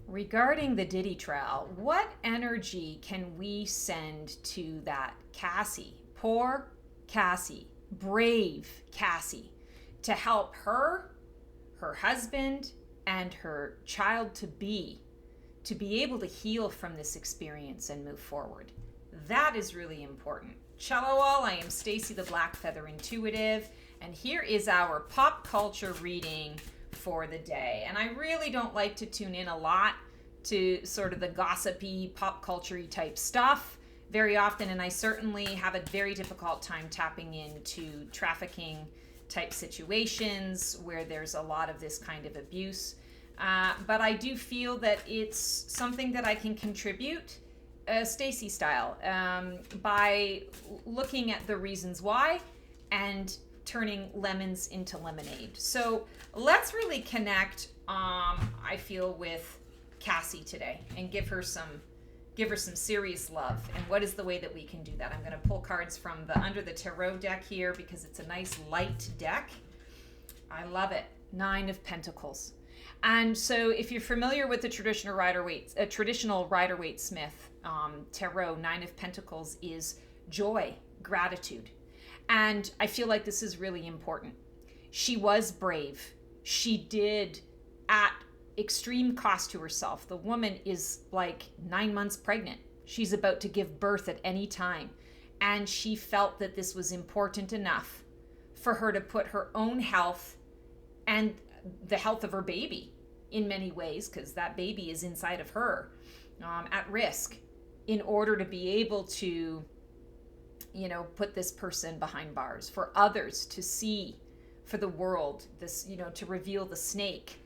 Regarding the Diddy trial, what energy can we send to that Cassie, poor Cassie, brave Cassie, to help her, her husband, and her child to be able to heal from this experience and move forward? That is really important. Cello all, I am Stacey the Black Feather Intuitive, and here is our pop culture reading for the day. And I really don't like to tune in a lot to sort of the gossipy, pop culture-y type stuff very often, and I certainly have a very difficult time tapping into trafficking type situations where there's a lot of this kind of abuse. But I do feel that it's something that I can contribute, Stacey style, by looking at the reasons why and turning lemons into lemonade. So let's really connect, I feel, with Cassie today and give her some serious love. And what is the way that we can do that? I'm going to pull cards from the Under the Tarot deck here because it's a nice light deck. I love it. 9 of Pentacles. And so if you're familiar with the traditional Rider-Waite-Smith tarot, 9 of Pentacles is joy, gratitude. And I feel like this is really important. She was brave. She did, at extreme cost to herself. The woman is like 9 months pregnant. She's about to give birth at any time. And she felt that this was important enough for her to put her own health and the health of her baby in many ways, because that baby is inside of her, at risk, in order to be able to, put this person behind bars, for others to see, for the world, this, to reveal the snake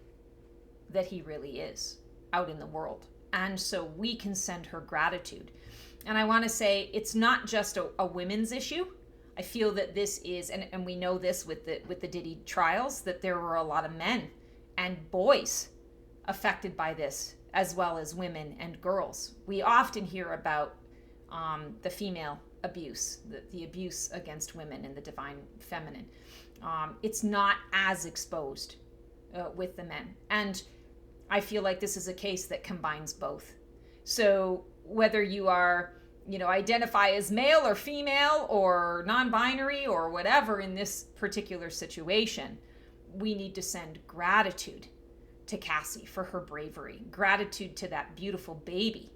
that he really is out in the world. And so we can send her gratitude. And I want to say it's not just a women's issue. I feel that this is, and we know this with the Diddy trials, that there were a lot of men and boys affected by this, as well as women and girls. We often hear about the female abuse, the abuse against women and the divine feminine. It's not as exposed with the men. And I feel like this is a case that combines both. So whether you are, identify as male or female or non-binary or whatever in this particular situation, we need to send gratitude to Cassie for her bravery, gratitude to that beautiful baby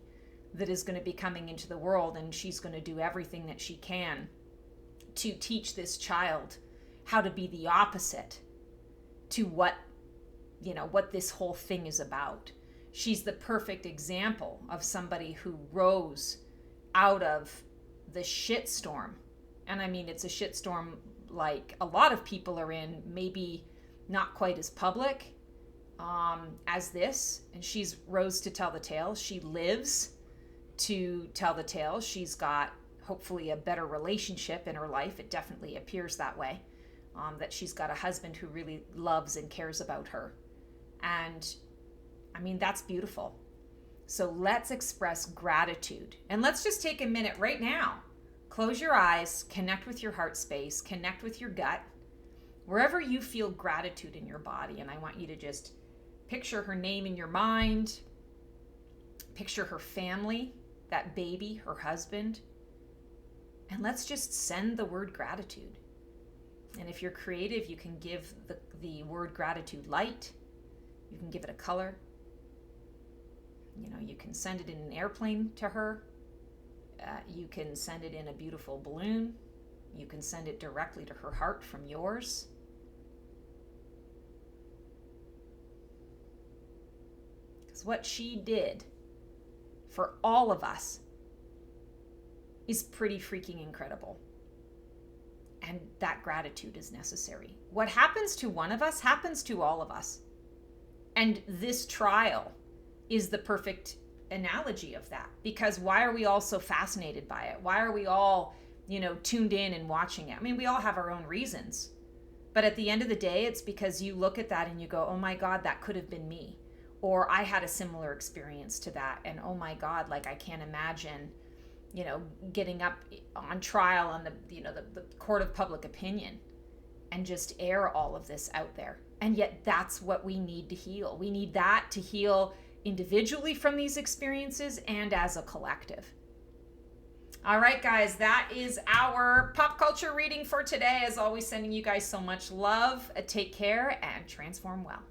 that is going to be coming into the world, and she's going to do everything that she can to teach this child how to be the opposite to what this whole thing is about. She's the perfect example of somebody who rose out of the shitstorm. And I mean, it's a shitstorm like a lot of people are in, maybe not quite as public as this. And she's rose to tell the tale. She lives to tell the tale. She's got hopefully a better relationship in her life. It definitely appears that way, that she's got a husband who really loves and cares about her. And I mean, that's beautiful. So let's express gratitude. And let's just take a minute right now. Close your eyes, connect with your heart space, connect with your gut, wherever you feel gratitude in your body. And I want you to just picture her name in your mind, picture her family, that baby, her husband. And let's just send the word gratitude. And if you're creative, you can give the word gratitude light. You can give it a color. You can send it in an airplane to her. You can send it in a beautiful balloon. You can send it directly to her heart from yours. Because what she did for all of us is pretty freaking incredible. And that gratitude is necessary. What happens to one of us happens to all of us. And this trial is the perfect analogy of that. Because why are we all so fascinated by it? Why are we all, tuned in and watching it? I mean, we all have our own reasons. But at the end of the day, it's because you look at that and you go, oh my God, that could have been me. Or I had a similar experience to that. And oh my God, like I can't imagine, getting up on trial on the court of public opinion and just air all of this out there. And yet that's what we need to heal. We need that to heal individually from these experiences and as a collective. All right, guys, that is our pop culture reading for today. As always, sending you guys so much love. Take care and transform well.